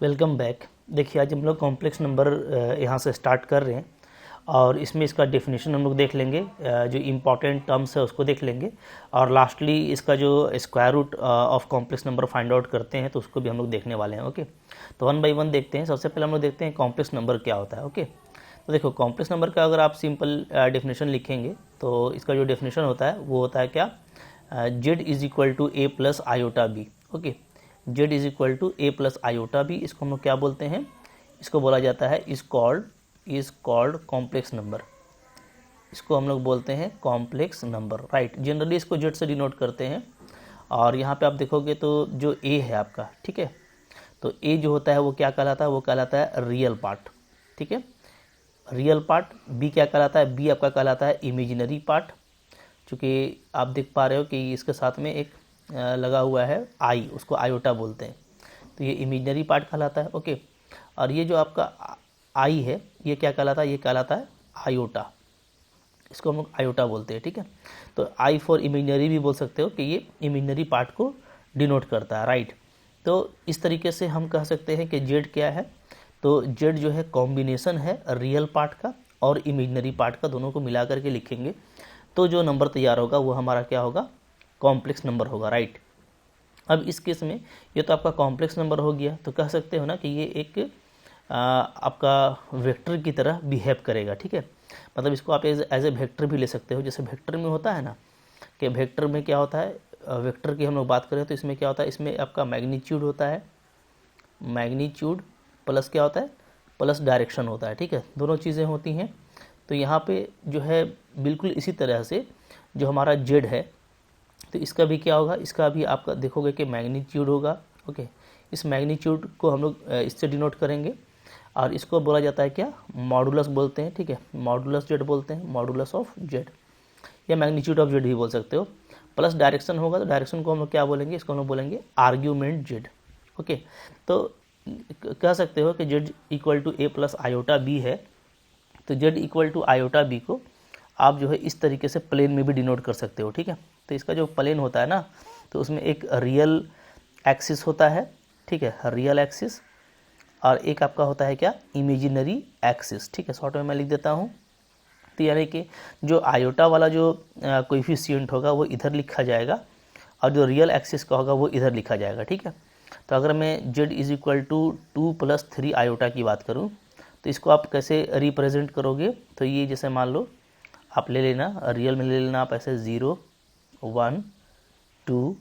Welcome back. देखिए आज हम लोग कॉम्प्लेक्स नंबर यहाँ से स्टार्ट कर रहे हैं और इसमें इसका डेफिनेशन हम लोग देख लेंगे, जो इम्पॉर्टेंट टर्म्स है उसको देख लेंगे और लास्टली इसका जो square root of complex number find out करते हैं तो उसको भी हम लोग देखने वाले हैं। ओके, तो वन बाय वन देखते हैं। सबसे पहले हम लोग देखते हैं कॉम्प्लेक्स नंबर क्या होता है। ओके, तो देखो कॉम्प्लेक्स नंबर का अगर आप सिंपल डेफिनेशन लिखेंगे तो इसका जो डेफिनेशन होता है वो होता है क्या, Z is equal to A plus iota B. Okay, z is equal to A plus iota B, इसको हम लोग क्या बोलते हैं, इसको बोला जाता है इज कॉल्ड कॉम्प्लेक्स नंबर। इसको हम लोग बोलते हैं कॉम्प्लेक्स नंबर, राइट। जनरली इसको z से डिनोट करते हैं और यहाँ पे आप देखोगे तो जो a है आपका, ठीक है, तो a जो होता है वो क्या कहलाता है, वो कहलाता है रियल पार्ट, ठीक है, रियल पार्ट। b क्या कहलाता है, b आपका कहलाता है इमेजिनरी पार्ट। चूँकि आप देख पा रहे हो कि इसके साथ में एक लगा हुआ है आई, उसको आयोटा बोलते हैं, तो ये इमेजिनरी पार्ट कहलाता है। ओके, और ये जो आपका आई है ये क्या कहलाता है, ये कहलाता है आयोटा, इसको हम लोग आयोटा बोलते हैं, ठीक है। तो आई फॉर इमेजिनरी भी बोल सकते हो कि ये इमेजिनरी पार्ट को डिनोट करता है, राइट। तो इस तरीके से हम कह सकते हैं कि जेड क्या है, तो जेड जो है कॉम्बिनेशन है रियल पार्ट का और इमेजिनरी पार्ट का, दोनों को मिला करके लिखेंगे तो जो नंबर तैयार होगा वो हमारा क्या होगा, कॉम्प्लेक्स नंबर होगा, राइट। अब इस केस में ये तो आपका कॉम्प्लेक्स नंबर हो गया, तो कह सकते हो ना कि ये एक आपका वेक्टर की तरह बिहेव करेगा, ठीक है। मतलब इसको आप एज ए वेक्टर भी ले सकते हो। जैसे वेक्टर में होता है ना कि वेक्टर में क्या होता है, वेक्टर की हम लोग बात करें तो इसमें क्या होता है, इसमें आपका मैग्नीट्यूड होता है, मैग्नीट्यूड प्लस क्या होता है, प्लस डायरेक्शन होता है, ठीक है, दोनों चीज़ें होती हैं। तो यहाँ पे जो है बिल्कुल इसी तरह से जो हमारा जेड है तो इसका भी क्या होगा, इसका भी आपका देखोगे कि मैग्नीट्यूड होगा। ओके, इस मैग्नीट्यूड को हम लोग इससे डिनोट करेंगे और इसको बोला जाता है क्या, मॉडुलस बोलते हैं, ठीक है, मॉडुलस जेड बोलते हैं, मॉडुलस ऑफ जेड या मैग्नीट्यूड ऑफ जेड भी बोल सकते हो। प्लस डायरेक्शन होगा तो डायरेक्शन को हम लोग क्या बोलेंगे, इसको हम लोग बोलेंगे आर्ग्यूमेंट जेड। ओके, तो कह सकते हो कि Z equal to A plus iota B है, तो Z equal to iota B को आप जो है इस तरीके से प्लेन में भी डिनोट कर सकते हो, ठीक है। तो इसका जो प्लेन होता है ना, तो उसमें एक रियल एक्सिस होता है, ठीक है, रियल एक्सिस, और एक आपका होता है क्या, इमेजिनरी एक्सिस, ठीक है। शॉर्ट में मैं लिख देता हूँ, तो यानी कि जो आयोटा वाला जो कोएफिशिएंट होगा वो इधर लिखा जाएगा और जो रियल एक्सिस का होगा वो इधर लिखा जाएगा, ठीक है। तो अगर मैं Z is equal to 2 + 3 iota की बात करूँ तो इसको आप कैसे रिप्रेजेंट करोगे, तो ये जैसे मान लो आप ले लेना, रियल में ले लेना आप ऐसे 0 1 2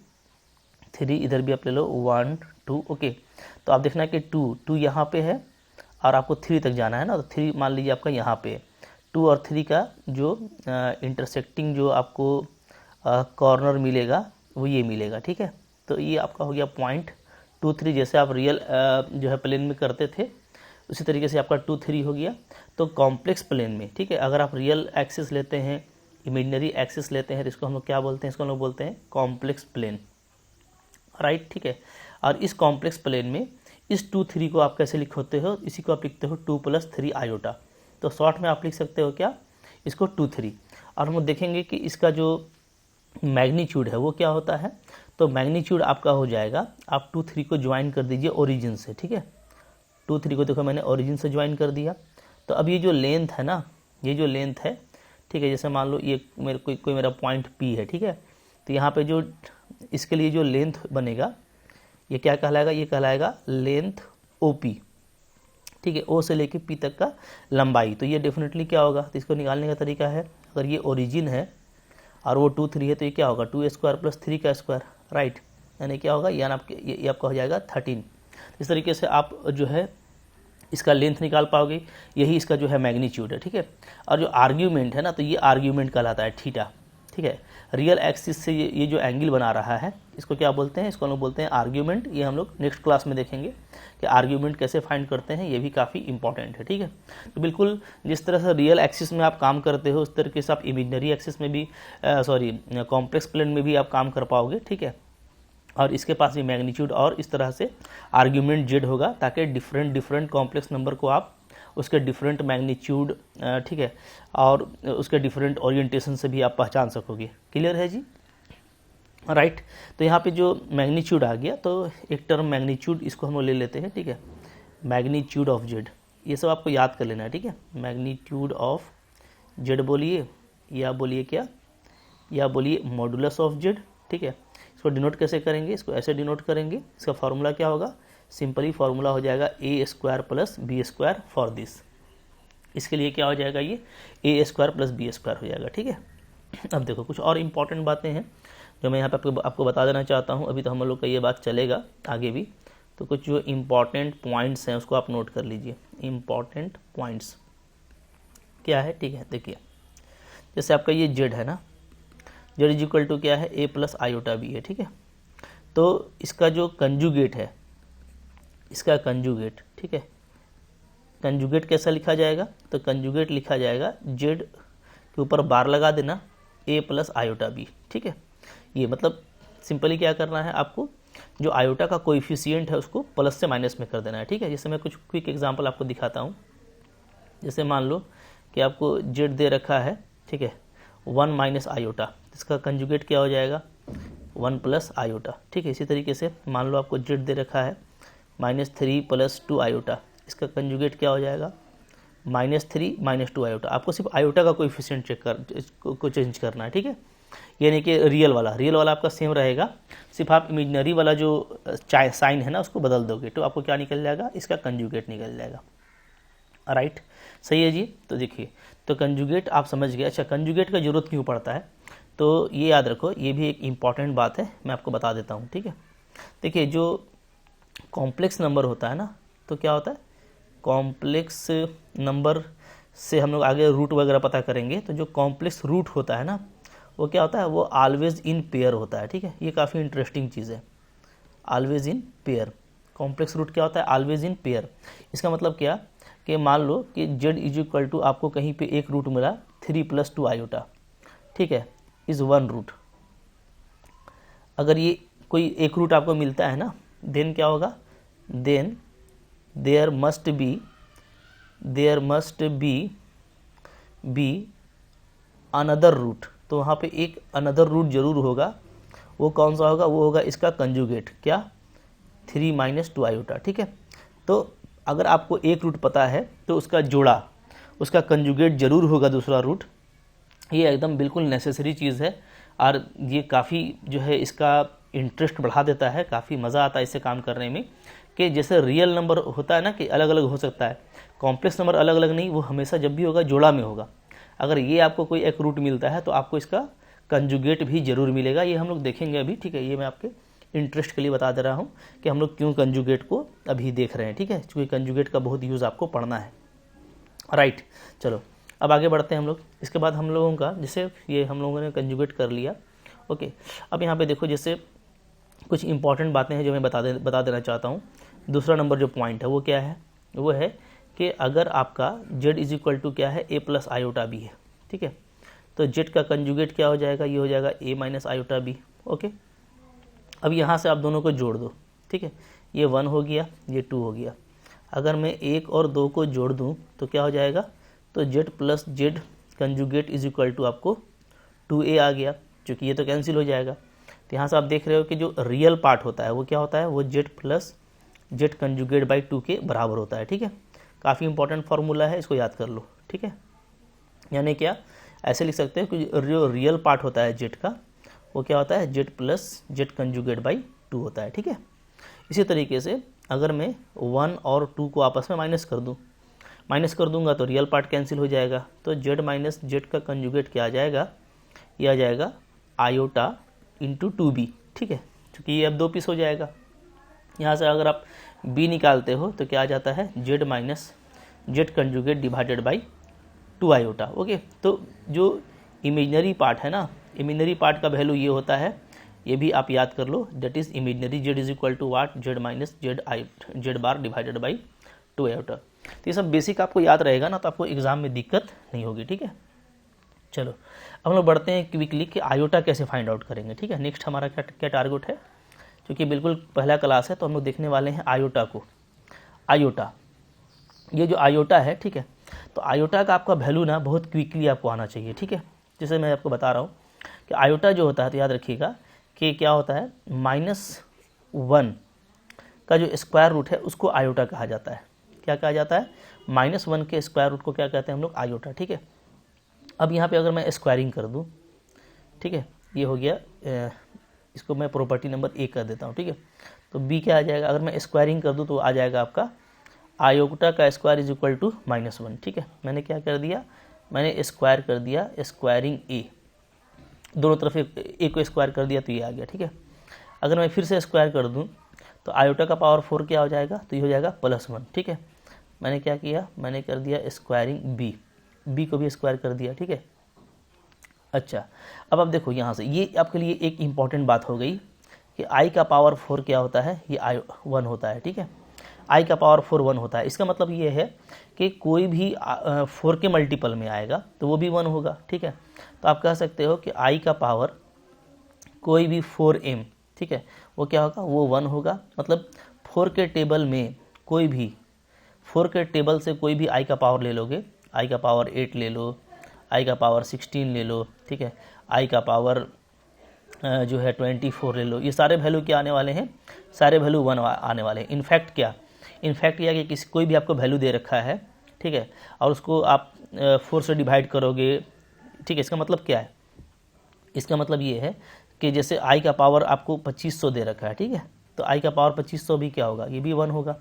3, इधर भी आप ले लो 1 2। ओके, तो आप देखना कि 2 यहाँ पे है और आपको 3 तक जाना है ना, तो 3 मान लीजिए आपका यहाँ पे 2 और 3 का जो इंटरसेक्टिंग जो आपको कॉर्नर मिलेगा वो ये मिलेगा, ठीक है। तो ये आपका हो गया पॉइंट 2 3, जैसे आप रियल जो है प्लेन में करते थे उसी तरीके से आपका 2 3 हो गया। तो कॉम्प्लेक्स प्लेन में, ठीक है, अगर आप रियल एक्सिस लेते हैं, इमेजिनरी एक्सिस लेते हैं तो इसको हम लोग क्या बोलते हैं, इसको हम लोग बोलते हैं कॉम्प्लेक्स प्लेन, राइट, ठीक है। और इस कॉम्प्लेक्स प्लेन में इस 2 3 को आप कैसे लिखते हो, इसी को आप लिखते हो 2 + 3 आयोटा। तो शॉर्ट में आप लिख सकते हो क्या, इसको 2 3। और हम देखेंगे कि इसका जो मैग्नीट्यूड है वो क्या होता है, तो मैग्नीट्यूड आपका हो जाएगा, आप 2 3 को ज्वाइन कर दीजिए ओरिजिन से, ठीक है। 2 3 को देखो मैंने ओरिजिन से ज्वाइन कर दिया, तो अब ये जो लेंथ है ना, ये जो लेंथ है, ठीक है, जैसे मान लो ये मेरे कोई मेरा पॉइंट P है, ठीक है, तो यहाँ पे जो इसके लिए जो लेंथ बनेगा ये क्या कहलाएगा, ये कहलाएगा लेंथ OP, ठीक है, O से लेके P तक का लंबाई। तो ये डेफिनेटली क्या होगा, तो इसको निकालने का तरीका है, अगर ये ओरिजिन है और वो 2 3 है तो ये क्या होगा 2² + 3 का स्क्वायर, राइट, यानी क्या होगा, यानी ये आपका हो जाएगा 13। इस तरीके से आप जो है इसका लेंथ निकाल पाओगे, यही इसका जो है मैग्नीट्यूड है, ठीक है। और जो आर्ग्यूमेंट है ना, तो ये आर्ग्यूमेंट कहलाता है थीटा, ठीक है। रियल एक्सिस से ये जो एंगल बना रहा है इसको क्या बोलते हैं, इसको हम लोग बोलते हैं आर्ग्यूमेंट। ये हम लोग नेक्स्ट क्लास में देखेंगे कि आर्ग्यूमेंट कैसे फाइंड करते हैं, ये भी काफ़ी इंपॉर्टेंट है, ठीक है। तो बिल्कुल जिस तरह से रियल एक्सिस में आप काम करते हो उस तरीके से आप इमेजिनरी एक्सिस में भी कॉम्प्लेक्स प्लेन में भी आप काम कर पाओगे, ठीक है। और इसके पास भी मैग्नीट्यूड और इस तरह से आर्ग्यूमेंट जेड होगा, ताकि डिफरेंट कॉम्प्लेक्स नंबर को आप उसके डिफरेंट मैग्नीट्यूड, ठीक है, और उसके डिफरेंट ओरिएंटेशन से भी आप पहचान सकोगे। क्लियर है जी, राइट। तो यहाँ पे जो मैग्नीट्यूड आ गया, तो एक टर्म मैग्नीट्यूड इसको हम ले लेते हैं, ठीक है, मैग्नीट्यूड ऑफ जेड, ये सब आपको याद कर लेना है, ठीक है। मैग्नीट्यूड ऑफ जेड बोलिए, या बोलिए क्या, या बोलिए मॉडुलस ऑफ जेड, ठीक है। इसको डिनोट कैसे करेंगे, इसको ऐसे डिनोट करेंगे, इसका फार्मूला क्या होगा, सिंपली फार्मूला हो जाएगा A square plus B square for this. इसके लिए क्या हो जाएगा, ये A square plus B square हो जाएगा, ठीक है। अब देखो कुछ और इम्पॉर्टेंट बातें हैं जो मैं यहाँ पे आपको बता देना चाहता हूँ। अभी तो हम लोग का ये बात चलेगा आगे भी, तो कुछ जो इम्पॉर्टेंट पॉइंट्स हैं उसको आप नोट कर लीजिए। इम्पॉर्टेंट पॉइंट्स क्या है, ठीक है। देखिए जैसे आपका ये जेड है ना, जेड इज इक्वल टू क्या है, ए प्लस आयोटा बी है, ठीक है। तो इसका जो कंजुगेट है, इसका कंजुगेट, ठीक है, कंजुगेट कैसा लिखा जाएगा, तो कंजुगेट लिखा जाएगा जेड के ऊपर बार लगा देना ए प्लस आयोटा बी, ठीक है। ये मतलब सिंपली क्या करना है आपको, जो आयोटा का कोएफिशिएंट है उसको प्लस से माइनस में कर देना है, ठीक है। जैसे मैं कुछ क्विक एग्जांपल आपको दिखाता हूँ। जैसे मान लो कि आपको जेड दे रखा है, ठीक है, 1 माइनस आयोटा, इसका कंजुगेट क्या हो जाएगा, 1 प्लस आयोटा, ठीक है। इसी तरीके से मान लो आपको जेड दे रखा है -3 + 2 आयोटा, इसका कंजुगेट क्या हो जाएगा, -3 - 2 आयोटा। आपको सिर्फ आयोटा का कोएफिशिएंट चेक को चेंज करना है, ठीक है। यानी कि रियल वाला आपका सेम रहेगा, सिर्फ आप इमेजिनरी वाला जो साइन है ना उसको बदल दोगे तो आपको क्या निकल जाएगा, इसका कंजुगेट निकल जाएगा। राइट, सही है जी। तो देखिए, तो कंजुगेट आप समझ गए। अच्छा, कंजुगेट का जरूरत क्यों पड़ता है, तो ये याद रखो, ये भी एक इम्पॉर्टेंट बात है, मैं आपको बता देता हूँ, ठीक है। देखिए जो कॉम्प्लेक्स नंबर होता है ना, तो क्या होता है, कॉम्प्लेक्स नंबर से हम लोग आगे रूट वगैरह पता करेंगे। तो जो कॉम्प्लेक्स रूट होता है ना, वो क्या होता है, वो ऑलवेज इन पेयर होता है, ठीक है। ये काफ़ी इंटरेस्टिंग चीज़ है, always in pair. Complex root क्या होता है, ऑलवेज इन पेयर। इसका मतलब क्या कि मान लो कि z इज इक्वल टू आपको कहीं पे एक रूट मिला 3 + 2 आयोटा, ठीक है, इज़ 1 रूट। अगर ये कोई एक रूट आपको मिलता है ना, देन क्या होगा, then there must be another root. तो वहाँ पे एक अनदर रूट जरूर होगा, वो कौन सा होगा, वो होगा इसका कंजुगेट, क्या, 3 - 2 आयोटा, ठीक है। तो अगर आपको एक रूट पता है तो उसका जोड़ा, उसका कंजुगेट जरूर होगा दूसरा रूट। ये एकदम बिल्कुल नेसेसरी चीज़ है, और ये काफ़ी जो है इसका इंटरेस्ट बढ़ा देता है, काफ़ी मज़ा आता है इससे काम करने में। कि जैसे रियल नंबर होता है ना कि अलग अलग हो सकता है, कॉम्प्लेक्स नंबर अलग अलग नहीं, वो हमेशा जब भी होगा जोड़ा में होगा। अगर ये आपको कोई एक रूट मिलता है तो आपको इसका कंजुगेट भी जरूर मिलेगा, ये हम लोग देखेंगे अभी, ठीक है। ये मैं आपके इंटरेस्ट के लिए बता दे रहा हूँ कि हम लोग क्यों कंजुगेट को अभी देख रहे हैं, ठीक है, क्योंकि कंजुगेट का बहुत यूज़ आपको पढ़ना है। राइट, चलो अब आगे बढ़ते हैं हम लोग। इसके बाद हम लोगों का, जैसे ये हम लोगों ने कंजुगेट कर लिया, ओके। अब यहाँ पे देखो, जैसे कुछ इंपॉर्टेंट बातें हैं जो मैं बता देना चाहता हूँ। दूसरा नंबर जो पॉइंट है वो क्या है, वो है कि अगर आपका z इज इक्वल टू क्या है, a प्लस आयोटा बी है, ठीक है, तो z का कंजुगेट क्या हो जाएगा, ये हो जाएगा a minus iota B, okay. अब यहाँ से आप दोनों को जोड़ दो, ठीक है, ये 1 हो गया, ये 2 हो गया। अगर मैं 1 और 2 को जोड़ दूँ तो क्या हो जाएगा, तो z plus z conjugate is equal to आपको 2a आ गया, क्योंकि ये तो कैंसिल हो जाएगा। तो यहाँ से आप देख रहे हो कि जो रियल पार्ट होता है वो क्या होता है, वो z plus z conjugate by 2 के बराबर होता है, ठीक है। काफ़ी इंपॉर्टेंट फार्मूला है, इसको याद कर लो, ठीक है। यानी क्या, ऐसे लिख सकते हो कि जो रियल पार्ट होता है z का, वो क्या होता है, z plus z conjugate by 2 होता है, ठीक है। इसी तरीके से अगर मैं 1 और 2 को आपस में माइनस कर दूंगा तो रियल पार्ट कैंसिल हो जाएगा, तो z माइनस z का कंजुगेट क्या आ जाएगा, ये आ जाएगा आयोटा इंटू 2b, ठीक है, क्योंकि ये अब 2 पीस हो जाएगा। यहाँ से अगर आप b निकालते हो तो क्या आ जाता है, z minus z conjugate divided by 2 iota, okay. तो जो इमेजनरी पार्ट है ना, इमेजनरी पार्ट का वैल्यू ये होता है, ये भी आप याद कर लो, that is imaginary z is equal to what, z minus z bar divided by 2 iota. तो ये सब बेसिक आपको याद रहेगा ना, तो आपको एग्जाम में दिक्कत नहीं होगी, ठीक है। चलो अब हम लोग बढ़ते हैं क्विकली कि आयोटा कैसे फाइंड आउट करेंगे, ठीक है। नेक्स्ट हमारा क्या टारगेट है, क्योंकि बिल्कुल पहला क्लास है तो हम लोग देखने वाले हैं आयोटा को। आयोटा, ये जो आयोटा है, ठीक है, तो आयोटा का आपका वैल्यू ना बहुत क्विकली आपको आना चाहिए, ठीक है। जैसे मैं आपको बता रहा हूँ कि आयोटा जो होता है, तो याद रखिएगा कि क्या होता है, -1 का जो स्क्वायर रूट है उसको आयोटा कहा जाता है, क्या कहा जाता है, -1 के स्क्वायर रूट को क्या कहते हैं हम लोग, आयोटा। ठीक है, अब यहाँ पे अगर मैं स्क्वायरिंग कर दूँ, ठीक है, ये हो गया, इसको मैं प्रॉपर्टी नंबर 1 कर देता हूँ। ठीक है, तो b क्या आ जाएगा, अगर मैं स्क्वायरिंग कर दूँ तो आ जाएगा आपका आयोटा का स्क्वायर इज इक्वल टू -1। ठीक है, मैंने क्या कर दिया, मैंने स्क्वायर कर दिया, स्क्वायरिंग a, दोनों तरफ एक को स्क्वायर कर दिया तो ये आ गया। ठीक है, अगर मैं फिर से स्क्वायर कर दूं तो आयोटा का पावर 4 क्या हो जाएगा, तो ये हो जाएगा +1। ठीक है, मैंने क्या किया, मैंने कर दिया स्क्वायरिंग b को भी स्क्वायर कर दिया। ठीक है, अच्छा, अब आप देखो यहाँ से ये आपके लिए एक इम्पॉर्टेंट बात हो गई कि i का पावर 4 क्या होता है, ये 1 होता है। ठीक है, i का पावर 4 1 होता है। इसका मतलब ये है कि कोई भी 4 के मल्टीपल में आएगा तो वो भी 1 होगा। ठीक है, तो आप कह सकते हो कि i का पावर कोई भी 4m, ठीक है, वो क्या होगा, वो 1 होगा। मतलब 4 के टेबल में कोई भी 4 के टेबल से कोई भी i का पावर ले लोगे, i का पावर 8 ले लो, i का पावर 16 ले लो, ठीक है, i का पावर जो है 24 ले लो, ये सारे वैल्यू क्या आने वाले हैं, सारे वैल्यू 1 आने वाले हैं। इनफैक्ट क्या, इनफैक्ट यह कि किसी कोई भी आपको वैल्यू दे रखा है, ठीक है, और उसको आप 4 से डिवाइड करोगे, ठीक है, इसका मतलब क्या है, इसका मतलब ये है कि जैसे i का पावर आपको 2500 दे रखा है, ठीक है, तो i का पावर 2500 भी क्या होगा, ये भी 1 होगा।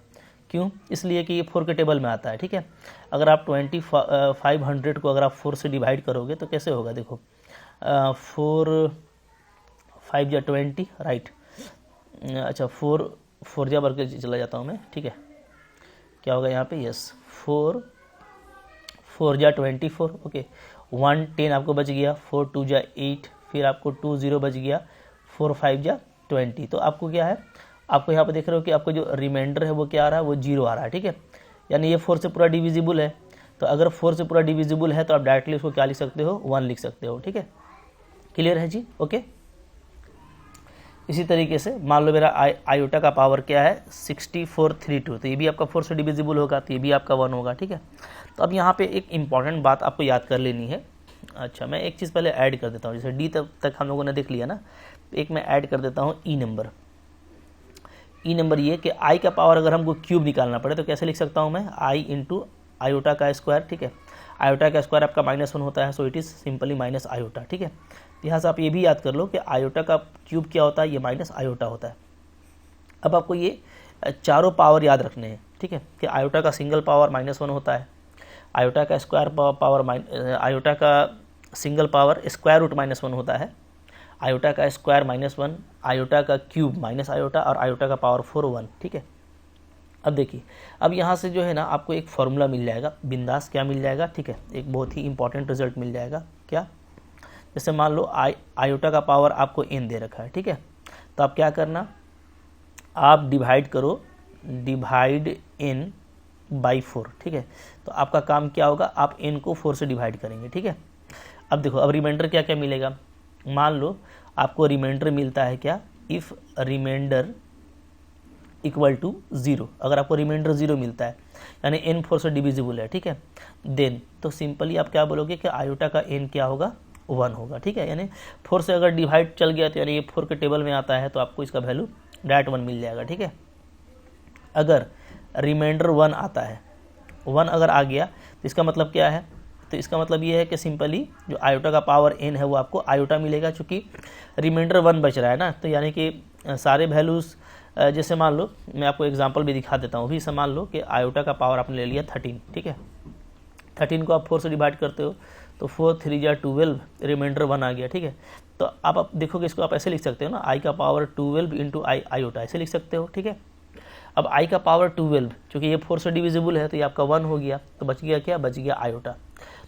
क्यों, इसलिए कि ये 4 के टेबल में आता है। ठीक है, अगर आप 2500 को अगर आप 4 से डिवाइड करोगे तो कैसे होगा, देखो 4 5 जा 20, राइट, अच्छा 4 जा भर के चला जाता हूँ मैं। ठीक है, क्या होगा यहाँ पे, यस 4 जा 24, ओके, 1 10 आपको बच गया, 4 2 जा 8, फिर आपको 2 0 बच गया, 4 5 जा 20। तो आपको क्या है, आपको यहाँ पे देख रहे हो कि आपको जो रिमाइंडर है वो क्या आ रहा है, वो 0 आ रहा है। ठीक है, यानी ये 4 से पूरा डिविजिबल है। तो अगर 4 से पूरा डिविजिबल है तो आप डायरेक्टली उसको क्या लिख सकते हो, 1 लिख सकते हो। ठीक है, क्लियर है जी, ओके। इसी तरीके से मान लो मेरा आयोटा का पावर क्या है, 6432, तो ये भी आपका 4 से डिविजिबल होगा, तो ये भी आपका 1 होगा। ठीक है, तो अब यहाँ पे एक इम्पॉर्टेंट बात आपको याद कर लेनी है। अच्छा, मैं एक चीज़ पहले ऐड कर देता हूँ, जैसे डी तक हम लोगों ने देख लिया ना, एक मैं ऐड कर देता हूँ ई नंबर। ई नंबर ये कि आई का पावर अगर हमको क्यूब निकालना पड़े तो कैसे लिख सकता हूँ मैं, आई इंटू आयोटा का स्क्वायर। ठीक है, आयोटा का स्क्वायर आपका -1 होता है, so it is simply minus iota. ठीक है, यहाँ से आप ये भी याद कर लो कि आयोटा का क्यूब क्या होता है, ये माइनस आयोटा होता है। अब आपको ये चारों पावर याद रखने हैं। ठीक है, कि आयोटा का सिंगल पावर -1 होता है, आयोटा का स्क्वायर पावर आयोटा का सिंगल पावर स्क्वायर रूट -1 होता है, आयोटा का स्क्वायर -1, आयोटा का क्यूब माइनस आयोटा, और आयोटा का पावर 4 1। ठीक है, अब देखिए, अब यहाँ से जो है ना आपको एक फॉर्मूला मिल जाएगा, बिंदास क्या मिल जाएगा, ठीक है, एक बहुत ही इंपॉर्टेंट रिजल्ट मिल जाएगा। क्या, जैसे मान लो आयोटा का पावर आपको n दे रखा है। ठीक है, तो आप क्या करना, आप डिवाइड करो, डिवाइड n बाई 4। ठीक है, तो आपका काम क्या होगा, आप n को 4 से डिवाइड करेंगे। ठीक है, अब देखो, अब रिमाइंडर क्या क्या मिलेगा, मान लो आपको रिमाइंडर मिलता है क्या, इफ़ रिमाइंडर इक्वल टू 0, अगर आपको रिमाइंडर 0 मिलता है यानी n 4 से डिविजिबल है। ठीक है, देन तो सिंपली आप क्या बोलोगे कि आयोटा का n क्या होगा, 1 होगा। ठीक है, यानी 4 से अगर डिवाइड चल गया तो यानी ये 4 के टेबल में आता है, तो आपको इसका वैल्यू डायरेक्ट 1 मिल जाएगा। ठीक है, अगर रिमाइंडर 1 आता है, 1 अगर आ गया तो इसका मतलब क्या है, तो इसका मतलब ये है कि सिंपली जो आयोटा का पावर n है वो आपको आयोटा मिलेगा, चूँकि रिमाइंडर 1 बच रहा है ना, तो यानी कि सारे वैल्यूज़, जैसे मान लो मैं आपको एग्जांपल भी दिखा देता हूँ, भी से मान लो कि आयोटा का पावर आपने ले लिया 13। ठीक है, 13 को आप 4 से डिवाइड करते हो तो 4 3 जा 12, रिमाइंडर 1 आ गया। ठीक है, तो आप देखोगे इसको आप ऐसे लिख सकते हो ना, आई का पावर 12 इंटू आयोटा, ऐसे लिख सकते हो। ठीक है, अब आई का पावर 12, चूँकि ये 4 से डिविजिबल है तो ये आपका 1 हो गया, तो बच गया क्या, बच गया आयोटा।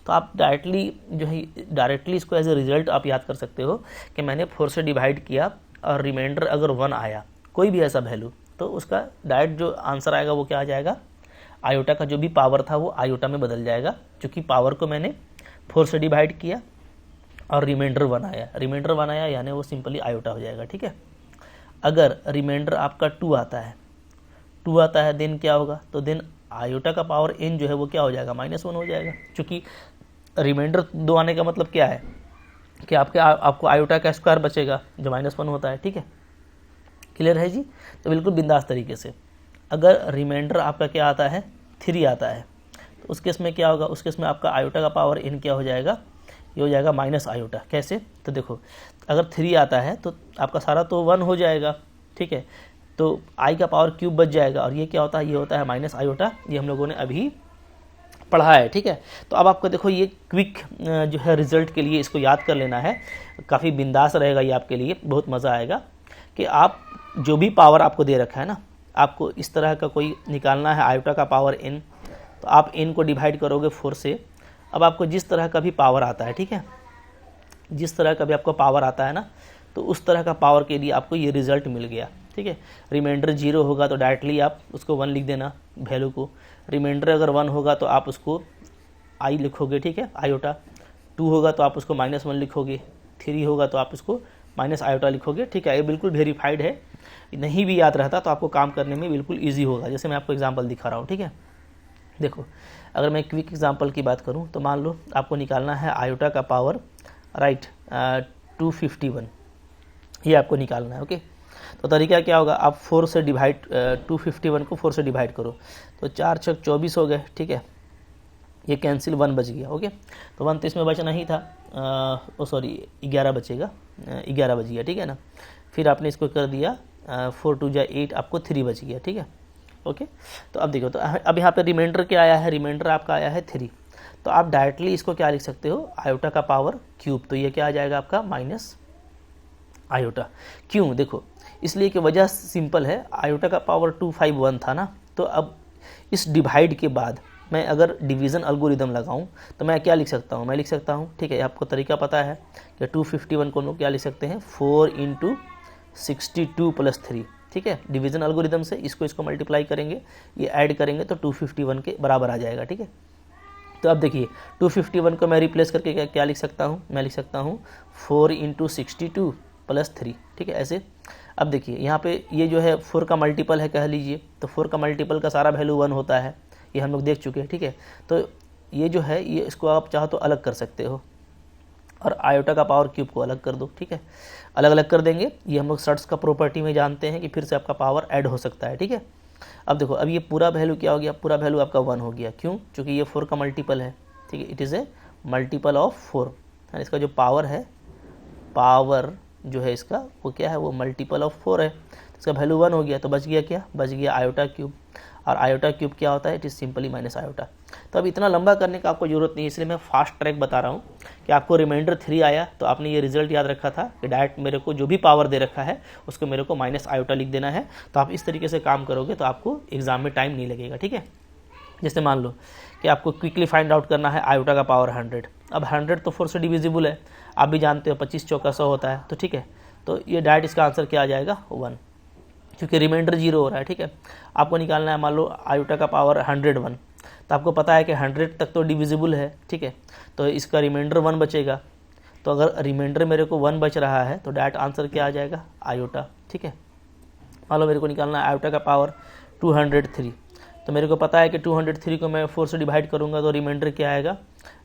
तो आप डायरेक्टली जो है, डायरेक्टली इसको एज ए रिजल्ट आप याद कर सकते हो कि मैंने 4 से डिवाइड किया और रिमाइंडर अगर 1 आया, कोई भी ऐसा वैल्यू, तो उसका डायरेक्ट जो आंसर आएगा वो क्या आ जाएगा, आयोटा का जो भी पावर था वो आयोटा में बदल जाएगा, क्योंकि पावर को मैंने 4 से डिवाइड किया और रिमाइंडर 1 आया, रिमाइंडर 1 आया यानी वो सिंपली आयोटा हो जाएगा। ठीक है, अगर रिमाइंडर आपका 2 आता है देन क्या होगा, तो देन आयोटा का पावर n जो है वो क्या हो जाएगा, -1 हो जाएगा, क्योंकि रिमाइंडर 2 आने का मतलब क्या है कि आपको आयोटा का स्क्वायर बचेगा जो -1 होता है। ठीक है, क्लियर है जी, तो बिल्कुल बिंदास तरीके से, अगर रिमाइंडर आपका क्या आता है 3 आता है, तो उस केस में क्या होगा, उस केस में आपका आयोटा का पावर n क्या हो जाएगा, ये हो जाएगा माइनस आयोटा। कैसे, तो देखो अगर 3 आता है तो आपका सारा तो 1 हो जाएगा, ठीक है, तो i का पावर क्यूब बच जाएगा, और ये क्या होता है, ये होता है माइनस आयोटा। ये हम लोगों ने अभी पढ़ा है, ठीक है। तो अब आपको देखो ये क्विक जो है रिजल्ट के लिए इसको याद कर लेना है, काफ़ी बिंदास रहेगा ये आपके लिए, बहुत मज़ा आएगा कि आप जो भी पावर आपको दे रखा है ना, आपको इस तरह का कोई निकालना है आयोटा का पावर n, तो आप n को डिवाइड करोगे 4 से। अब आपको जिस तरह का भी पावर आता है, ठीक है, जिस तरह का भी आपको पावर आता है ना, तो उस तरह का पावर के लिए आपको ये रिजल्ट मिल गया, ठीक है। रिमाइंडर 0 होगा तो डायरेक्टली आप उसको 1 लिख देना वैल्यू को, रिमाइंडर अगर 1 होगा तो आप उसको i लिखोगे, ठीक है, आयोटा। 2 होगा तो आप उसको -1 लिखोगे, 3 होगा तो आप उसको माइनस आयोटा लिखोगे, ठीक है। ये बिल्कुल वेरीफाइड है, नहीं भी याद रहता तो आपको काम करने में बिल्कुल ईजी होगा, जैसे मैं आपको एग्जाम्पल दिखा रहा हूँ, ठीक है। देखो अगर मैं क्विक एग्जाम्पल की बात करूँ तो मान लो आपको निकालना है आयोटा का पावर, राइट, 251, ये आपको निकालना है, ओके। तो तरीका क्या होगा, आप 4 से डिवाइड 251 को 4 से डिवाइड करो, तो 4 छक 24 हो गए, ठीक है, ये कैंसिल 1 बच गया, ओके। तो 1 तो इसमें बचना ही था, सॉरी 11 बचेगा, 11 बच गया, ठीक है ना। फिर आपने इसको कर दिया 4 2 जा 8, आपको 3 बच गया, ठीक है, ओके। तो अब देखो, तो अब यहाँ पे रिमाइंडर क्या आया है, रिमाइंडर आपका आया है 3, तो आप डायरेक्टली इसको क्या लिख सकते हो, आयोटा का पावर क्यूब, तो ये क्या आ जाएगा आपका माइनस आयोटा। क्यों, देखो इसलिए कि वजह सिंपल है, आयोटा का पावर 251 था ना, तो अब इस डिवाइड के बाद मैं अगर डिवीज़न एल्गोरिदम लगाऊं तो मैं क्या लिख सकता हूं, मैं लिख सकता हूं, ठीक है, आपको तरीका पता है कि 251 को लोग क्या लिख सकते हैं, 4 × 62 + 3, ठीक है। डिवीज़न एल्गोरिदम से इसको मल्टीप्लाई करेंगे, ये ऐड करेंगे तो 251 के बराबर आ जाएगा, ठीक है। तो अब देखिए 251 को मैं रिप्लेस करके क्या लिख सकता हूँ, मैं लिख सकता हूँ 4 × 62 + 3, ठीक है, ऐसे। अब देखिए यहाँ पे ये जो है 4 का मल्टीपल है कह लीजिए, तो 4 का मल्टीपल का सारा वैल्यू 1 होता है, ये हम लोग देख चुके हैं, ठीक है। तो ये जो है ये इसको आप चाहो तो अलग कर सकते हो, और आयोटा का पावर क्यूब को अलग कर दो, ठीक है, अलग अलग कर देंगे। ये हम लोग सर्ट्स का प्रॉपर्टी में जानते हैं कि फिर से आपका पावर ऐड हो सकता है, ठीक है। अब देखो अब ये पूरा वैल्यू क्या हो गया, पूरा वैल्यू आपका 1 हो गया, क्यों, क्योंकि ये 4 का मल्टीपल है, ठीक है, it is a multiple of 4, इसका जो पावर है, पावर जो है इसका वो क्या है, वो मल्टीपल ऑफ 4 है, इसका वैल्यू 1 हो गया, तो बच गया क्या, बच गया आयोटा क्यूब, और आयोटा क्यूब क्या होता है, it is simply minus iota. तो अब इतना लंबा करने का आपको ज़रूरत नहीं है, इसलिए मैं फास्ट ट्रैक बता रहा हूँ कि आपको रिमाइंडर 3 आया तो आपने ये रिजल्ट याद रखा था कि डायरेक्ट मेरे को जो भी पावर दे रखा है उसको मेरे को माइनस आयोटा लिख देना है। तो आप इस तरीके से काम करोगे तो आपको एग्जाम में टाइम नहीं लगेगा, ठीक है। जैसे मान लो कि आपको क्विकली फाइंड आउट करना है आयोटा का पावर 100, अब 100 तो 4 से डिविजिबल है, आप भी जानते हो 25 चौका 100 होता है, तो ठीक है, तो ये डायरेक्ट इसका आंसर क्या आ जाएगा, 1, क्योंकि रिमाइंडर 0 हो रहा है, ठीक है। आपको निकालना है मान लो आयोटा का पावर 101, तो आपको पता है कि 100 तक तो डिविजिबल है, ठीक है, तो इसका रिमाइंडर 1 बचेगा, तो अगर रिमाइंडर मेरे को 1 बच रहा है तो डायरेक्ट आंसर क्या आ जाएगा, आयोटा, ठीक है। मान लो मेरे को निकालना है आयोटा का पावर 203, तो मेरे को पता है कि 203 को मैं 4 से डिवाइड करूँगा तो रिमाइंडर क्या आएगा,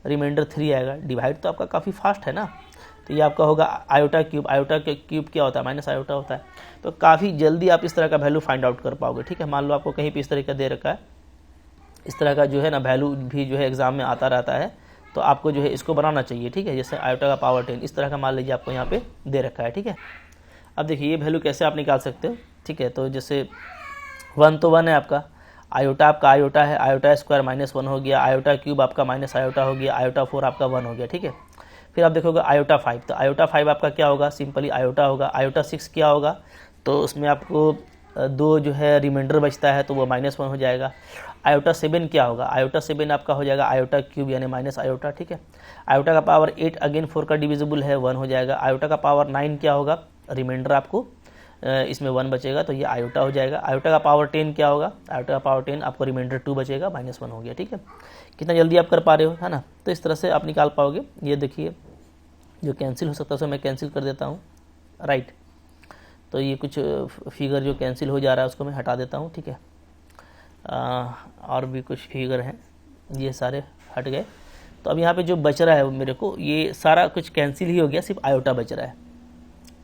रिमाइंडर 3 आएगा। डिवाइड तो आपका काफ़ी फास्ट है ना, तो ये आपका होगा आयोटा क्यूब, आयोटा के क्यूब क्या होता है, माइनस आयोटा होता है, तो काफ़ी जल्दी आप इस तरह का वैल्यू फाइंड आउट कर पाओगे, ठीक है। मान लो आपको कहीं पे इस तरह का दे रखा है, इस तरह का जो है ना वैल्यू भी जो है एग्जाम में आता रहता है, तो आपको जो है इसको बनाना चाहिए, ठीक है। जैसे आयोटा का पावर 10 इस तरह का मान लीजिए आपको यहाँ पे दे रखा है, ठीक है। अब देखिए ये वैल्यू कैसे आप निकाल सकते हो, ठीक है, तो जैसे 1 तो 1 है आपका, आयोटा आपका आयोटा है, आयोटा स्क्वायर -1 हो गया, आयोटा क्यूब आपका माइनस आयोटा हो गया, आयोटा 4 आपका 1 हो गया, ठीक है। फिर आप देखोगे आयोटा 5, तो आयोटा 5 आपका क्या होगा, सिंपली आयोटा होगा। आयोटा 6 क्या होगा, तो उसमें आपको 2 जो है रिमाइंडर बचता है तो वो -1 हो जाएगा। आयोटा 7 क्या होगा, आयोटा 7 आपका हो जाएगा आयोटा क्यूब यानी माइनस आयोटा, ठीक है। आयोटा का पावर 8 अगेन 4 का डिविजिबल है, 1 हो जाएगा। आयोटा का पावर 9 क्या होगा, रिमाइंडर आपको इसमें 1 बचेगा तो ये आयोटा हो जाएगा। आयोटा का पावर 10 क्या होगा, आयोटा का पावर 10 आपको रिमाइंडर 2 बचेगा, -1 हो गया, ठीक है। कितना जल्दी आप कर पा रहे हो, है ना, तो इस तरह से आप निकाल पाओगे। ये देखिए जो कैंसिल हो सकता है उसे मैं कैंसिल कर देता हूँ, राइट, तो ये कुछ फिगर जो कैंसिल हो जा रहा है उसको मैं हटा देता हूँ, ठीक है। और भी कुछ फिगर हैं, ये सारे हट गए, तो अब यहाँ पे जो बच रहा है मेरे को ये सारा कुछ कैंसिल ही हो गया, सिर्फ आयोटा बच रहा है,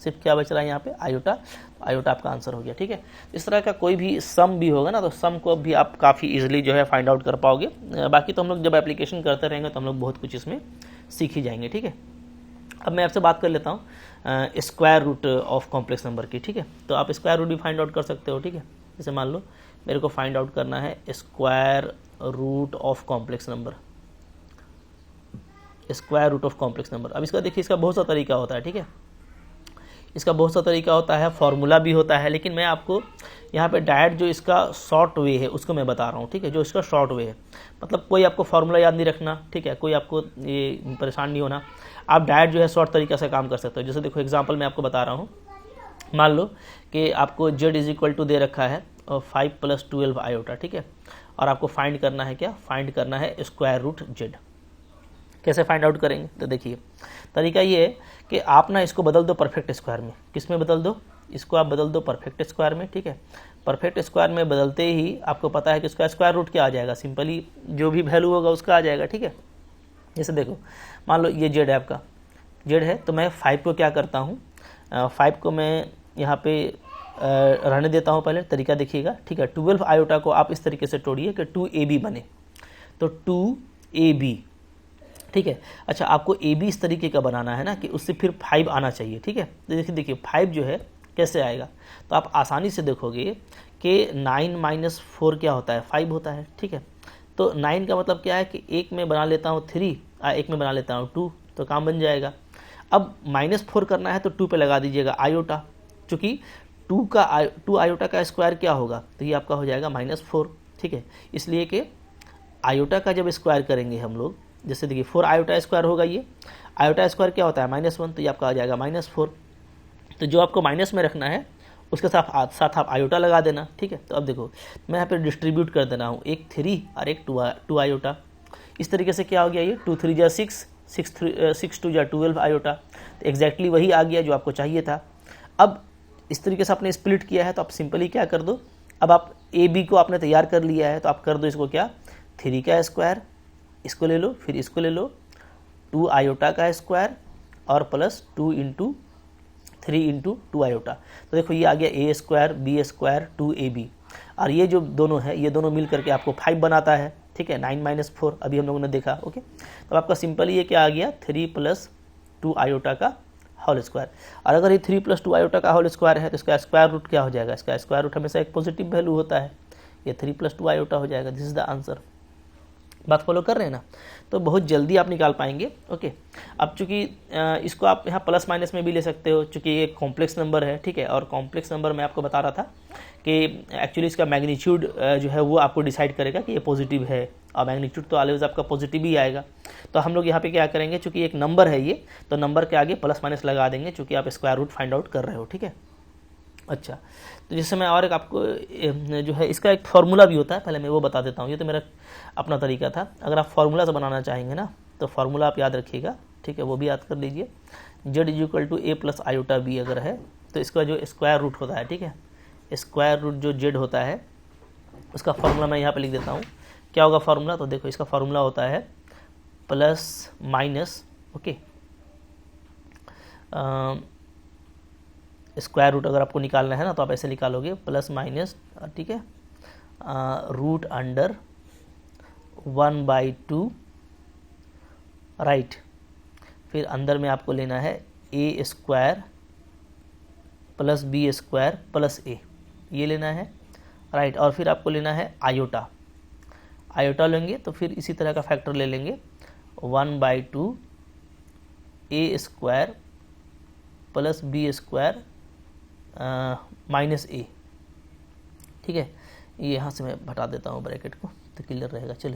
सिर्फ क्या बच रहा है यहाँ पे आयोटा, आयोटा आपका आंसर हो गया। ठीक है, इस तरह का कोई भी सम भी होगा ना तो सम को भी आप काफ़ी इजीली जो है फाइंड आउट कर पाओगे। बाकी तो हम लोग जब एप्लीकेशन करते रहेंगे तो हम लोग बहुत कुछ इसमें सीख ही जाएंगे। ठीक है, अब मैं आपसे बात कर लेता हूँ square root of complex number की। ठीक है, तो आप स्क्वायर रूट भी फाइंड आउट कर सकते हो। ठीक है, जैसे मान लो मेरे को फाइंड आउट करना है square root of complex number, square root of complex number. अब इसका देखिए, इसका बहुत सा तरीका होता है। ठीक है, इसका बहुत सा तरीका होता है, फॉर्मूला भी होता है, लेकिन मैं आपको यहाँ पे डायरेक्ट जो इसका शॉर्ट वे है उसको मैं बता रहा हूँ। ठीक है, जो इसका शॉर्ट वे है, मतलब कोई आपको फार्मूला याद नहीं रखना। ठीक है, कोई आपको ये परेशान नहीं होना, आप डायरेक्ट जो है शॉर्ट तरीका से काम कर सकते हो। जैसे देखो एग्जांपल मैं आपको बता रहा हूँ, मान लो कि आपको z इज इक्वल टू दे रखा है 5 + 12 आयोटा। ठीक है, और आपको फाइंड करना है क्या, फाइंड करना है स्क्वायर रूट z। कैसे फाइंड आउट करेंगे, तो देखिए तरीका ये है कि आप ना इसको बदल दो परफेक्ट स्क्वायर में। किस में बदल दो, इसको आप बदल दो परफेक्ट स्क्वायर में। ठीक है, परफेक्ट स्क्वायर में बदलते ही आपको पता है कि इसका स्क्वायर रूट क्या आ जाएगा, सिंपली जो भी वैल्यू होगा उसका आ जाएगा। ठीक है, जैसे देखो मान लो ये z है, आपका z है, तो मैं 5 को क्या करता हूँ, 5 को मैं यहाँ पे रहने देता हूँ। पहले तरीका देखिएगा। ठीक है, 12 आयोटा को आप इस तरीके से तोड़िए कि 2ab बने, तो 2ab। ठीक है, अच्छा आपको AB इस तरीके का बनाना है ना कि उससे फिर 5 आना चाहिए। ठीक है, तो देखिए 5 जो है कैसे आएगा, तो आप आसानी से देखोगे कि 9 - 4 क्या होता है, 5 होता है। ठीक है, तो 9 का मतलब क्या है कि एक में बना लेता हूँ 3, एक में बना लेता हूँ 2, तो काम बन जाएगा। अब -4 करना है तो 2 पे लगा दीजिएगा आयोटा, चूँकि 2 आयोटा का स्क्वायर क्या होगा, तो ये आपका हो जाएगा -4। ठीक है, इसलिए कि आयोटा का जब स्क्वायर करेंगे हम लोग, जैसे देखिए 4 आयोटा स्क्वायर होगा, ये आयोटा स्क्वायर क्या होता है -1, तो ये आपका आ जाएगा -4। तो जो आपको माइनस में रखना है उसके साथ आप आयोटा लगा देना। ठीक है, तो अब देखो मैं यहाँ पे डिस्ट्रीब्यूट कर देना हूँ, एक 3 और एक 2 आयोटा। इस तरीके से क्या हो गया, ये 2 3 = 6, 6 2 = 12 आयोटा। तो एग्जैक्टली वही आ गया जो आपको चाहिए था। अब इस तरीके से आपने स्प्लिट किया है, तो आप सिंपली क्या कर दो, अब आप AB को आपने तैयार कर लिया है, तो आप कर दो इसको क्या, 3 का स्क्वायर, इसको ले लो, फिर इसको ले लो, 2 आयोटा का स्क्वायर और प्लस 2 × 3 × 2 आयोटा। तो देखो ये आ गया A² B² 2AB, और ये जो दोनों है ये दोनों मिल करके आपको 5 बनाता है। ठीक है, 9 - 4 अभी हम लोगों ने देखा। ओके, तो आपका सिंपल ये क्या आ गया, 3 + 2 आयोटा का होल स्क्वायर। और अगर ये 3 + 2 आयोटा का होल स्क्वायर है तो इसका स्क्वायर रूट क्या हो जाएगा, इसका स्क्वायर रूट हमेशा एक पॉजिटिव वैल्यू होता है, ये 3 + 2 आयोटा हो जाएगा। This is the answer. बात फॉलो कर रहे हैं ना, तो बहुत जल्दी आप निकाल पाएंगे। ओके, अब चूंकि इसको आप यहाँ प्लस माइनस में भी ले सकते हो, चूंकि ये कॉम्प्लेक्स नंबर है। ठीक है, और कॉम्प्लेक्स नंबर मैं आपको बता रहा था कि एक्चुअली इसका मैग्नीट्यूड जो है वो आपको डिसाइड करेगा कि ये पॉजिटिव है, और मैग्नीट्यूड तो ऑलवेज आपका पॉजिटिव ही आएगा। तो हम लोग यहाँ पे क्या करेंगे, चूंकि एक नंबर है ये, तो नंबर के आगे प्लस माइनस लगा देंगे, चूंकि आप स्क्वायर रूट फाइंड आउट कर रहे हो। ठीक है, अच्छा, तो जैसे मैं और एक आपको जो है इसका एक फार्मूला भी होता है, पहले मैं वो बता देता हूँ। ये तो मेरा अपना तरीका था। अगर आप फार्मूला से बनाना चाहेंगे ना, तो फार्मूला आप याद रखिएगा। ठीक है, वो भी याद कर लीजिए। z = A + आयोटा B अगर है तो इसका जो स्क्वायर रूट होता है, ठीक है, स्क्वायर रूट जो z होता है उसका फार्मूला मैं यहाँ पे लिख देता हूँ। क्या होगा फार्मूला, तो देखो इसका फार्मूला होता है plus minus, okay, square root अगर आपको निकालना है ना तो आप ऐसे निकालोगे, प्लस माइनस, ठीक है, रूट अंडर 1/2, राइट। फिर अंदर में आपको लेना है A² + B² + A, ये लेना है, राइट। और फिर आपको लेना है आयोटा, आयोटा लेंगे तो फिर इसी तरह का फैक्टर ले लेंगे, 1/2 A² + B² -A। ठीक है, ये यहाँ से मैं हटा देता हूँ ब्रैकेट को तो क्लियर रहेगा। चले,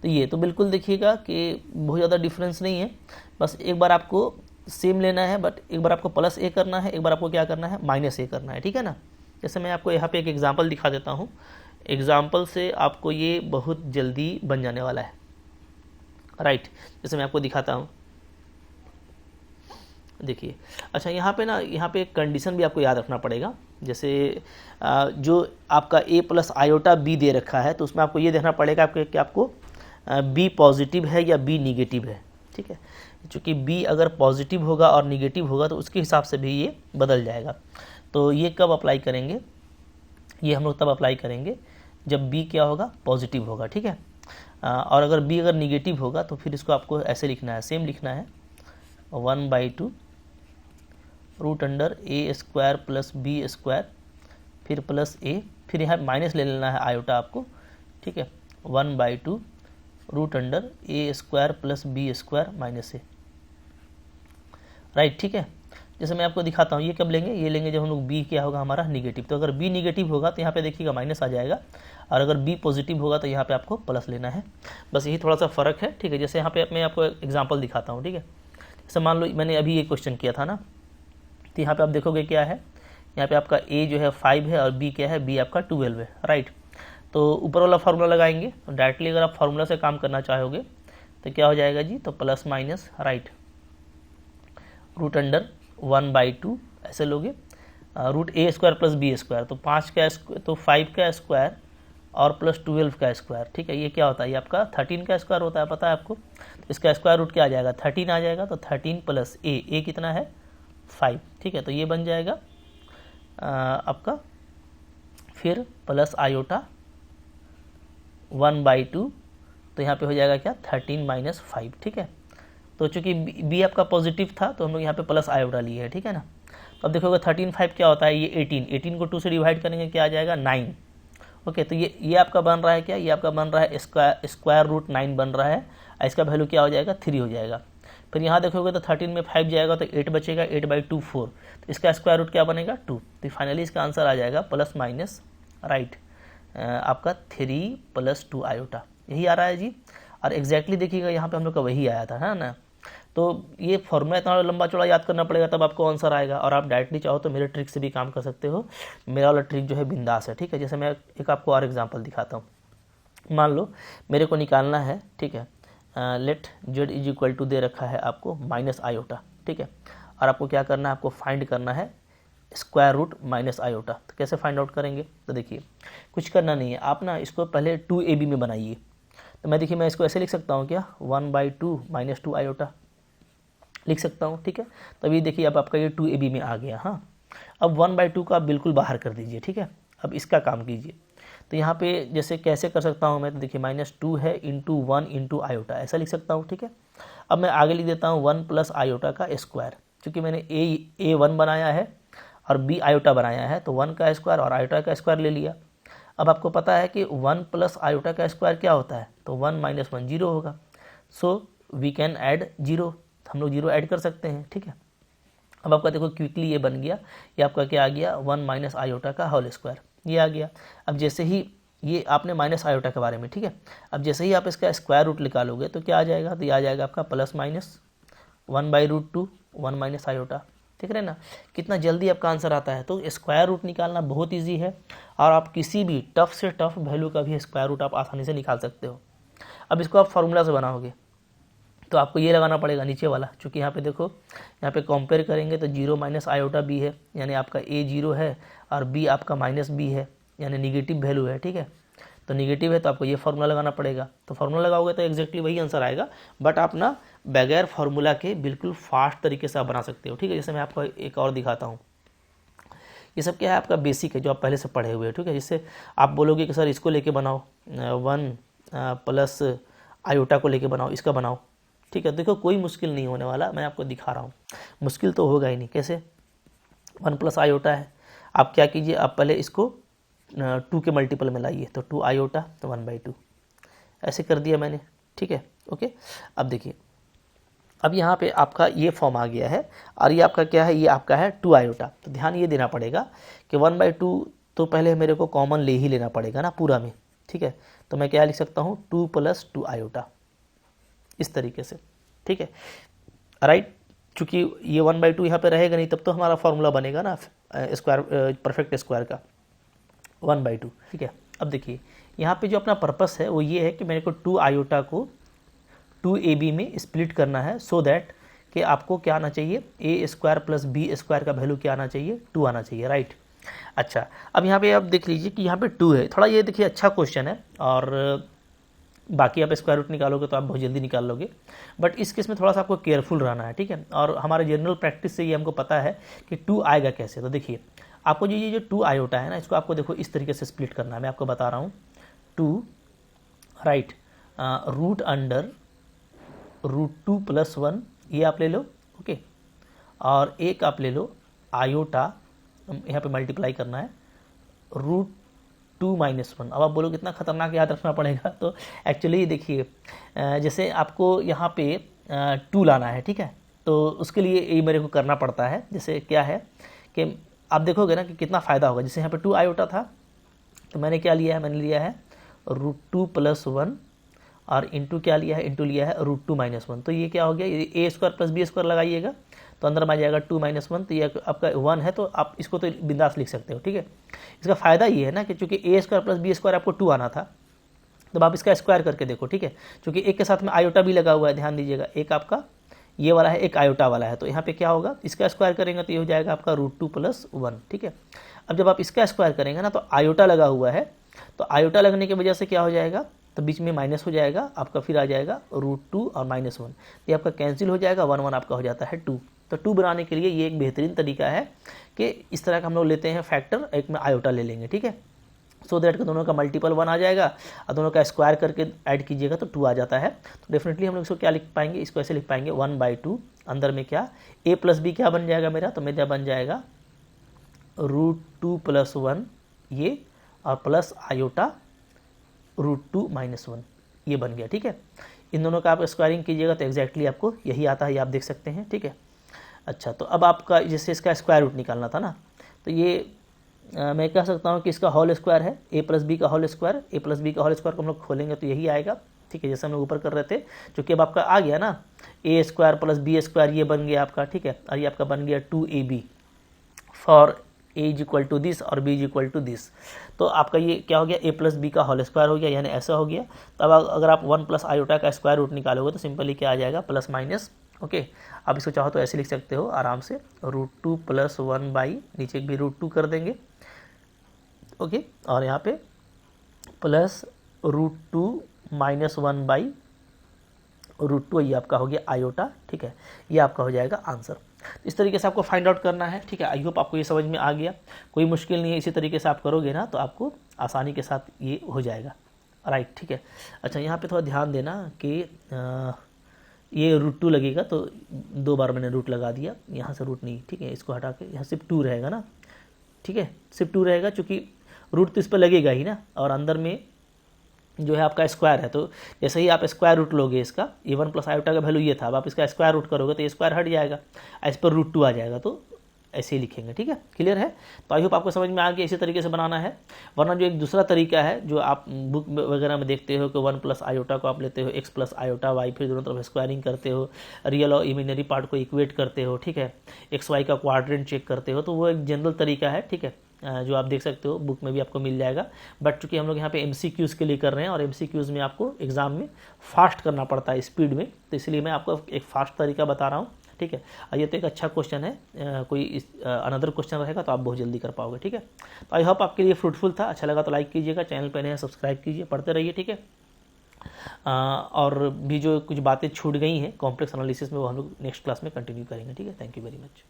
तो ये तो बिल्कुल देखिएगा कि बहुत ज़्यादा डिफरेंस नहीं है, बस एक बार आपको सेम लेना है, बट एक बार आपको +A करना है, एक बार आपको क्या करना है, -A करना है। ठीक है ना, जैसे मैं आपको यहाँ पे एक एग्जांपल दिखा देता हूँ, एग्जांपल से आपको ये बहुत जल्दी बन जाने वाला है, राइट। जैसे मैं आपको दिखाता हूँ, देखिए, अच्छा यहाँ पे ना, यहाँ पे एक कंडीशन भी आपको याद रखना पड़ेगा। जैसे जो आपका A + आयोटा B दे रखा है, तो उसमें आपको ये देखना पड़ेगा कि आपको B पॉजिटिव है या B निगेटिव है। ठीक है, चूँकि b अगर पॉजिटिव होगा और निगेटिव होगा तो उसके हिसाब से भी ये बदल जाएगा। तो ये कब अप्लाई करेंगे, ये हम लोग तब अप्लाई करेंगे जब b क्या होगा, पॉजिटिव होगा, ठीक है। और अगर b अगर निगेटिव होगा तो फिर इसको आपको ऐसे लिखना है, सेम लिखना है 1/2 root under A square plus B square फिर प्लस ए, फिर यहाँ माइनस ले लेना है आयोटा आपको, ठीक है, 1/2 root under A square plus B square minus A, right, ठीक है। जैसे मैं आपको दिखाता हूँ, ये कब लेंगे, ये लेंगे जब हम लोग b क्या होगा हमारा निगेटिव। तो अगर b निगेटिव होगा तो यहाँ पे देखिएगा माइनस आ जाएगा, और अगर b पॉजिटिव होगा तो यहाँ पे आपको प्लस लेना है। बस यही थोड़ा सा फ़र्क है, ठीक है। जैसे यहाँ पे मैं आपको एग्जांपल दिखाता हूँ, ठीक है। जैसे मान लो मैंने अभी ये क्वेश्चन किया था ना, तो यहाँ पे आप देखोगे क्या है, यहाँ पे आपका a जो है 5 है और b क्या है, b आपका 12 है, राइट। तो ऊपर वाला फार्मूला लगाएंगे, तो डायरेक्टली अगर आप फार्मूला से काम करना चाहोगे तो क्या हो जाएगा जी, तो plus minus, right, root under 1/2 ऐसे लोगे, root A square plus B square, तो 5 का तो 5 का स्क्वायर और प्लस 12 का स्क्वायर, ठीक है। ये क्या होता है, ये आपका 13 का स्क्वायर होता है, पता है आपको। तो इसका स्क्वायर रूट क्या आ जाएगा, 13 आ जाएगा। तो 13 प्लस ए कितना है, 5, ठीक है। तो ये बन जाएगा आपका, फिर प्लस आयोटा 1/2, तो यहाँ पे हो जाएगा क्या, 13 माइनस 5, ठीक है। तो चूंकि b आपका पॉजिटिव था तो हम लोग यहाँ पे प्लस आयोटा लिए है, ठीक है ना। तो अब देखोगे 13 5 क्या होता है, ये 18 को 2 से डिवाइड करेंगे क्या आ जाएगा, 9। ओके, तो ये आपका बन रहा है क्या, ये आपका बन रहा है स्क्वायर रूट 9 बन रहा है, इसका वैल्यू क्या हो जाएगा, 3 हो जाएगा। फिर यहाँ देखोगे तो 13 में 5 जाएगा तो 8 बचेगा, 8/2 4, तो इसका स्क्वायर रूट क्या बनेगा, 2। तो फाइनली इसका आंसर आ जाएगा प्लस माइनस, राइट, आपका 3 + 2 आयोटा, यही आ रहा है जी। और एग्जैक्टली देखिएगा यहाँ पे हम लोग का वही आया था, है ना। तो ये फॉर्मूला इतना लंबा चौड़ा याद करना पड़ेगा तब आपको आंसर आएगा। और आप डायरेक्टली चाहो तो मेरे ट्रिक से भी काम कर सकते हो, मेरा वाला ट्रिक जो है बिंदास है, ठीक है। जैसे मैं एक आपको और एग्जांपल दिखाता हूँ। मान लो मेरे को निकालना है, ठीक है, let Z is equal to दे रखा है आपको माइनस आयोटा, ठीक है। और आपको क्या करना है, आपको फाइंड करना है स्क्वायर रूट माइनस आयोटा। तो कैसे फाइंड आउट करेंगे, तो देखिए कुछ करना नहीं है, आप ना इसको पहले 2ab में बनाइए। तो मैं देखिए मैं इसको ऐसे लिख सकता हूँ क्या, 1/2 - 2 आयोटा लिख सकता हूँ, ठीक है। तभी देखिए अब आपका ये 2ab में आ गया। हाँ, अब 1/2 का आप बिल्कुल बाहर कर दीजिए, ठीक है। अब इसका काम कीजिए। तो यहाँ पे जैसे कैसे कर सकता हूँ मैं, तो देखिए -2 है इंटू 1 इंटू आयोटा, ऐसा लिख सकता हूँ, ठीक है। अब मैं आगे लिख देता हूँ 1 + आयोटा का स्क्वायर, क्योंकि मैंने ए 1 बनाया है और बी आयोटा बनाया है, तो 1 का स्क्वायर और आयोटा का स्क्वायर ले लिया। अब आपको पता है कि 1 + आयोटा का स्क्वायर क्या होता है, तो 1 - 1 0 होगा। सो वी कैन ऐड 0, हम लोग 0 ऐड कर सकते हैं, ठीक है। अब आपका देखो क्विकली ये बन गया, ये आपका क्या आ गया, 1 - आयोटा का होल स्क्वायर, ये आ गया। अब जैसे ही ये आपने माइनस आयोटा के बारे में, ठीक है, अब जैसे ही आप इसका स्क्वायर रूट निकालोगे तो क्या आ जाएगा, तो ये आ जाएगा आपका प्लस माइनस 1/√2 1 - आयोटा, ठीक है ना। कितना जल्दी आपका आंसर आता है। तो स्क्वायर रूट निकालना बहुत ईजी है, और आप किसी भी टफ से टफ वैल्यू का भी स्क्वायर रूट आप आसानी से निकाल सकते हो। अब इसको आप फार्मूला से बनाओगे तो आपको ये लगाना पड़ेगा नीचे वाला, क्योंकि यहाँ पे देखो, यहाँ पे कंपेयर करेंगे तो 0 - आयोटा b है, यानी आपका a 0 है और b आपका -b है, यानी निगेटिव वैल्यू है, ठीक है। तो निगेटिव है तो आपको ये फार्मूला लगाना पड़ेगा। तो फार्मूला लगाओगे तो एग्जैक्टली वही आंसर आएगा, बट आप ना बगैर फार्मूला के बिल्कुल फास्ट तरीके से आप बना सकते हो, ठीक है। जैसे मैं आपको एक और दिखाता हूँ। ये सब क्या है, आपका बेसिक है जो आप पहले से पढ़े हुए हैं, ठीक है। जिससे आप बोलोगे कि सर इसको लेके बनाओ, 1 + आयोटा को लेके बनाओ, इसका बनाओ, ठीक है। देखो कोई मुश्किल नहीं होने वाला, मैं आपको दिखा रहा हूँ, मुश्किल तो होगा ही नहीं। कैसे, 1 + आयोटा है, आप क्या कीजिए, आप पहले इसको 2 के मल्टीपल में लाइए, तो 2 आयोटा तो 1/2 ऐसे कर दिया मैंने, ठीक है, ओके। अब देखिए, अब यहाँ पे आपका ये फॉर्म आ गया है, और ये आपका क्या है, ये आपका है 2 आयोटा। तो ध्यान ये देना पड़ेगा कि 1/2 तो पहले मेरे को कॉमन ले ही लेना पड़ेगा ना पूरा में, ठीक है। तो मैं क्या लिख सकता हूँ, 2 + 2 आयोटा, इस तरीके से, ठीक है, राइट। चूँकि ये 1/2 यहाँ पे रहेगा नहीं, तब तो हमारा फॉर्मूला बनेगा ना स्क्वायर, परफेक्ट स्क्वायर का 1/2, ठीक है। अब देखिए यहाँ पे जो अपना पर्पस है वो ये है कि मेरे को 2 आयोटा को 2ab में स्प्लिट करना है, सो दैट कि आपको क्या आना चाहिए, a² + b² का वैल्यू क्या आना चाहिए, 2 आना चाहिए, राइट। अच्छा, अब यहाँ पे आप देख लीजिए कि यहाँ पे 2 है। थोड़ा ये देखिए अच्छा क्वेश्चन है, और बाकी आप स्क्वायर रूट निकालोगे तो आप बहुत जल्दी निकाल लोगे, बट इस केस में थोड़ा सा आपको केयरफुल रहना है, ठीक है। और हमारे जनरल प्रैक्टिस से ये हमको पता है कि 2 आएगा कैसे। तो देखिए आपको ये जो 2 आयोटा है ना, इसको आपको देखो इस तरीके से स्प्लिट करना है। मैं आपको बता रहा हूँ 2 राइट रूट अंडर √2 + 1 ये आप ले लो, ओके। और एक आप ले लो आयोटा, यहाँ पे मल्टीप्लाई करना है √2 - 1। अब आप बोलो कितना खतरनाक याद रखना पड़ेगा, तो एक्चुअली देखिए जैसे आपको यहाँ पे 2 लाना है, ठीक है, तो उसके लिए ये मेरे को करना पड़ता है। जैसे क्या है कि आप देखोगे ना कि कितना फ़ायदा होगा। जैसे यहाँ पे 2 आयोटा था तो मैंने क्या लिया है, मैंने लिया है √2 + 1 और इंटू क्या लिया है, इंटू लिया है √2 - 1। तो ये क्या हो गया, ये a² + b² लगाइएगा तो अंदर में आ जाएगा 2 - 1। तो ये आपका 1 है, तो आप इसको तो बिंदास लिख सकते हो, ठीक है। इसका फ़ायदा ये है ना कि चूंकि a² + b² आपको 2 आना था, तो आप इसका स्क्वायर करके देखो, ठीक है। चूंकि एक के साथ में आयोटा भी लगा हुआ है, ध्यान दीजिएगा, एक आपका ये वाला है, एक आयोटा वाला है, तो यहाँ पे क्या होगा, इसका स्क्वायर करेंगे तो ये हो जाएगा आपका √2 + 1, ठीक है। अब जब आप इसका स्क्वायर करेंगे ना तो आयोटा लगा हुआ है, तो आयोटा लगने की वजह से क्या हो जाएगा, तो बीच में माइनस हो जाएगा आपका, फिर आ जाएगा √2 और -1, ये आपका कैंसिल हो जाएगा, 1 1 आपका हो जाता है 2। तो 2 बनाने के लिए ये एक बेहतरीन तरीका है कि इस तरह का हम लोग लेते हैं फैक्टर, एक में आयोटा ले लेंगे, ठीक है। सो दैट कि दोनों का मल्टीपल 1 आ जाएगा और दोनों का स्क्वायर करके ऐड कीजिएगा तो 2 आ जाता है। तो डेफिनेटली हम लोग इसको क्या लिख पाएंगे, इसको ऐसे लिख पाएंगे 1/2, अंदर में क्या a + b क्या बन जाएगा मेरा, तो मेरा बन जाएगा √2 + 1 ये, और प्लस आयोटा √2 - 1 ये बन गया, ठीक है। इन दोनों का आप स्क्वायरिंग कीजिएगा तो एग्जैक्टली आपको यही आता है, ये आप देख सकते हैं, ठीक है। अच्छा, तो अब आपका जैसे इसका स्क्वायर रूट निकालना था ना, तो ये मैं कह सकता हूँ कि इसका होल स्क्वायर है a + b का होल स्क्वायर। a + b का होल स्क्वायर को हम लोग खोलेंगे तो यही आएगा, ठीक है, जैसे हम लोग ऊपर कर रहे थे। क्योंकि अब आपका आ गया ना a² + b² ये बन गया आपका, ठीक है। और ये आपका बन गया 2ab फॉर a = दिस और b = दिस। तो आपका ये क्या हो गया, a + b का होल स्क्वायर हो गया, यानी ऐसा हो गया। तो अब अगर आप 1 + आयोटा का स्क्वायर रूट निकालोगे तो सिंपली क्या आ जाएगा, +- ओके। आप इसको चाहो तो ऐसे लिख सकते हो आराम से, √2 + 1 नीचे भी √2 कर देंगे, ओके। और यहाँ पे प्लस √2 - 1/√2 ये आपका हो गया आयोटा, ठीक है। ये आपका हो जाएगा आंसर। इस तरीके से आपको फाइंड आउट करना है, ठीक है। आई होप आपको ये समझ में आ गया, कोई मुश्किल नहीं है। इसी तरीके से आप करोगे ना तो आपको आसानी के साथ ये हो जाएगा, राइट, ठीक है। अच्छा, यहाँ पे थोड़ा ध्यान देना कि ये √2 लगेगा, तो 2 बार मैंने रूट लगा दिया, यहाँ से रूट नहीं, ठीक है। इसको हटा के यहाँ सिर्फ 2 रहेगा ना, ठीक है, सिर्फ 2 रहेगा, चूँकि रूट तो इस पर लगेगा ही ना, और अंदर में जो है आपका स्क्वायर है। तो जैसे ही आप स्क्वायर रूट लोगे इसका, ये 1 + आयोटा का वैल्यू ये था, अब आप इसका स्क्वायर रूट करोगे तो ये स्क्वायर हट जाएगा, इस पर √2 आ जाएगा, तो ऐसे ही लिखेंगे, ठीक है। क्लियर है? तो आई होप आपको समझ में आ गया, इसी तरीके से बनाना है। वरना जो एक दूसरा तरीका है जो आप बुक वगैरह में देखते हो कि 1 + आयोटा को आप लेते हो x + आयोटा y, फिर दोनों तरफ स्क्वायरिंग करते हो, रियल और इमेजिनरी पार्ट को इक्वेट करते हो, ठीक है, XY का क्वाड्रेंट चेक करते हो, तो वो एक जनरल तरीका है, ठीक है, जो आप देख सकते हो, बुक में भी आपको मिल जाएगा। बट चूंकि हम लोग यहाँ पे MCQs के लिए कर रहे हैं और MCQs में आपको एग्जाम में फास्ट करना पड़ता है, स्पीड में, तो इसलिए मैं आपको एक फास्ट तरीका बता रहा हूँ, ठीक है। और ये तो एक अच्छा क्वेश्चन है, कोई अनदर क्वेश्चन रहेगा तो आप बहुत जल्दी कर पाओगे, ठीक है। तो आई होप आपके लिए फ्रूटफुल था, अच्छा लगा तो लाइक कीजिएगा, चैनल पर नए सब्सक्राइब कीजिए, पढ़ते रहिए, ठीक है। और भी जो कुछ बातें छूट गई हैं कॉम्प्लेक्स एनालिसिस में, वो हम लोग नेक्स्ट क्लास में कंटिन्यू करेंगे, ठीक है। Thank you very much.